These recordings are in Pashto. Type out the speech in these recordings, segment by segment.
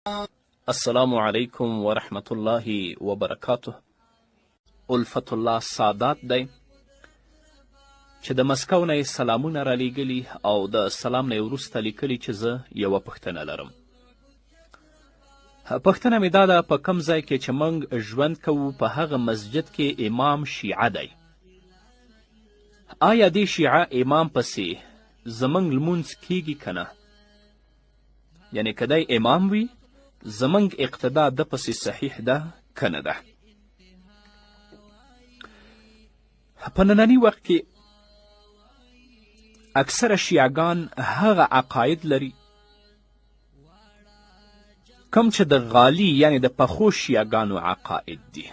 السلام علیکم ورحمت الله وبرکاته. الفت الله سادات دی چې د مسکو نه یې سلامونه رالیږلي او د سلام نه یې وروسته لیکلي چې زه یوه پوښتنه لرم. پوښتنه مې دا ده، په کوم ځای کې چې موږ ژوند کوو په هغه مسجد کې امام شیعه دی. آیا دې شیعه امام پسې زموږ لمونځ کیږي که نه؟ یعنې که دی امام وي زموږ اقتدا ده پسې صحیح ده که نه ده؟ په ننني وخت کې اکثره شیعګان هغه عقاید لري کوم چې د غالي یعنی د پخو شیعګانو عقاید دي،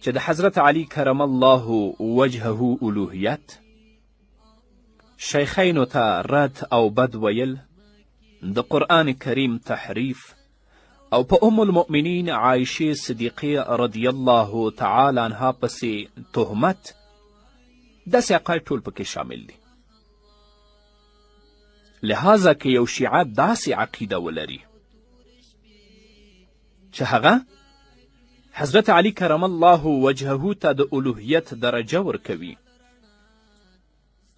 چې د حضرت علی کرم الله وجهه الوهیت، شیخینو ته رد او بد ویل، د قرآن کریم تحریف، او په ام المؤمنین عایشې صدیقې رضی الله تعالی عنها پسې تهمت، داسې عقاید ټول پکې شامل دي. لہذا که یو شیعه داسې عقیده ولري چې هغه حضرت علی کرم الله وجهه ته د الوهیت درجه ورکوي،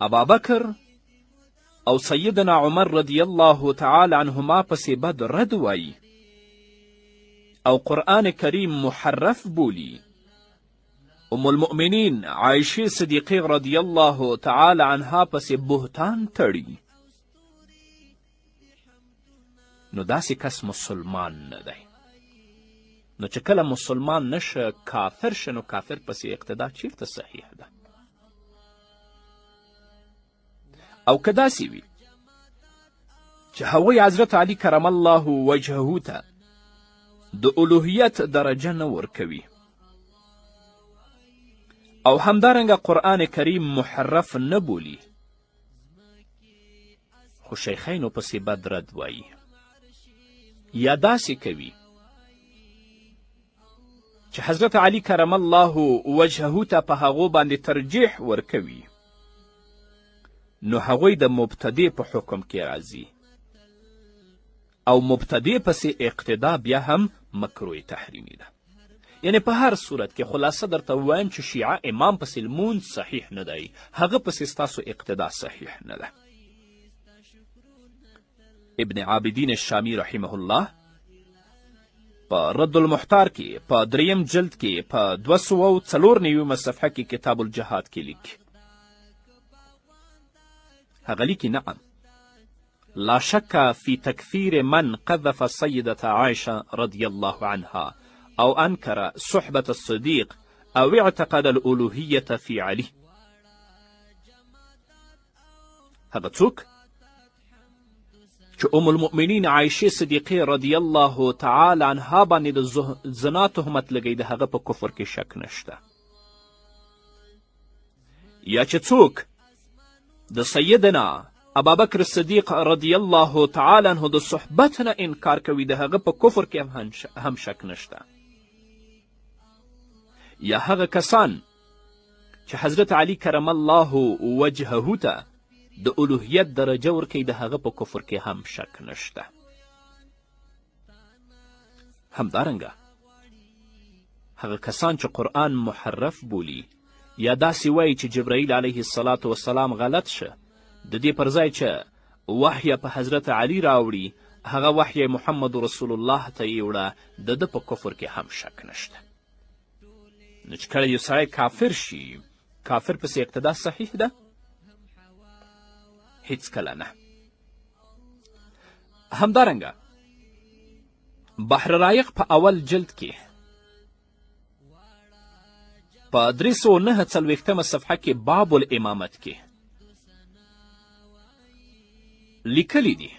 ابابکر او سیدنا عمر رضی الله تعالی عنهما پسې بد رد وایي او قرآن کریم محرف بولی، ام المؤمنین عایشې صدیقې رضی الله تعالی عنها پسې بهتان تړي، نو داسې کس مسلمان نه دی. نو چې کله مسلمان نشه کافر شه، نو کافر پسې اقتدا چیرته صحیح ده؟ او که داسې وي چې هغوی حضرت علی کرم الله وجهه ته د الوهیت درجه نه ورکوي او همدارنګه قرآن کریم محرف نه بولي، خو شیخینو پسې بد رد وایي، یا داسې کوي چې حضرت علی کرم الله وجهه ته په هغو باندې ترجیح ورکوي، نو هغوی د مبتدع په حکم کې راځي او مبتدع پسې اقتدا بیا هم مکروه تحریمی ده. یعنی په هر صورت کې خلاصه درته ووایم چې شیعه امام پسې لمونځ صحیح نه دی، هغه پسې ستاسو اقتدا صحیح نه ده. ابن عابدین الشامی رحمه الله په رد المحتار کې په 3 جلد کې په 294 صفحه کې کتاب الجهاد کې لیکي، هغه لیکي: نعم لا شك في تكفير من قذف السيدة عائشة رضي الله عنها أو أنكر صحبة الصديق أو اعتقد الألوهية في علي. هذا څوک چې ام المؤمنین عایشې صدیقې رضی الله تعالی عنها باندې د زنا تهمت لګوي، د هغه په کفر کې شک نشته. یا چې څوک د سیدنا ابابکر صدیق رضی الله تعالی عنه د صحبت نه انکار کوي، د هغه په کفر کې هم شک نشته. یا هغه کسان چې حضرت علی کرم الله وجهه ته د الوهیت درجه ورکوي، د هغه په کفر کې هم شک نشته. همدارنګه هغه کسان چې قرآن محرف بولي یا داسې وایي چې جبرائیل علیه الصلاة والسلام غلط شه، د دې پر ځای چې وحی په حضرت علی راوړي، هغه وحی محمد رسول الله ته یې وړه، د ده په کفر کې هم شک نشته. نو چې کله یو سړی کافر شي، کافر پسې اقتدا صحیح ده؟ هیڅکله نه. همدارنګه بحر رایق په اول جلد کې په 349 صفحه کې باب الامامت کې لیکلی دي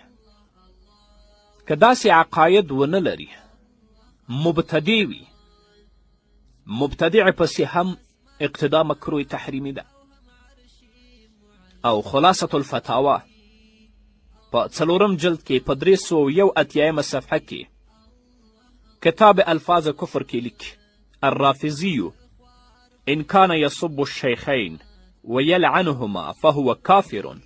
که داسې عقاید ونه لري، مبتدع وي، مبتدع پسې هم اقتدا مکروه تحریمی ده. او خلاصة الفتاوا په 4 جلد کې په 381 صفحه کې کتاب الفاظ کفر کې لیکي: الرافضي إن كان يسب الشيخين ويلعنهما فهو كافر،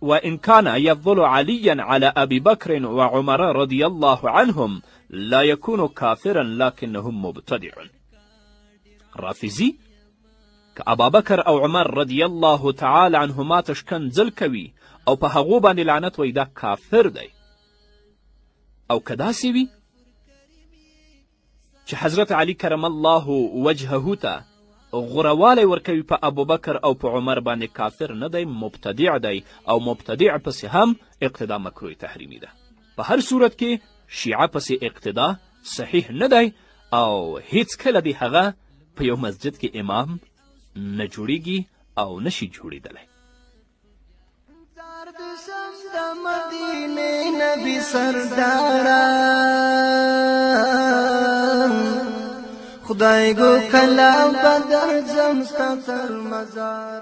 وإن كان يفضل عليا على أبي بكر وعمر رضي الله عنهم لا يكون كافرا لكنهم مبتدع. رافضي که ابا بکر او عمر رضی الله تعالی عنهما ته ښکنځل کوي او په هغو باندې لعنت وایي دا کافر دی. او که داسې وي چې حضرت علی کرم الله وجهه ته غوروالی ورکوي په ابوبکر او په عمر باندې کافر نه دی، مبتدع دی، او مبتدع پسې هم اقتدا مکروه تحریمي ده. په هر صورت کې شیعه پسې اقتدا صحیح نه دی او هیڅکله د هغه په یو مسجد کې امام نه جوړیږي او نشي جوړیدلی. نبی سردارا خدای گو کلا بدر زمستا تر مزار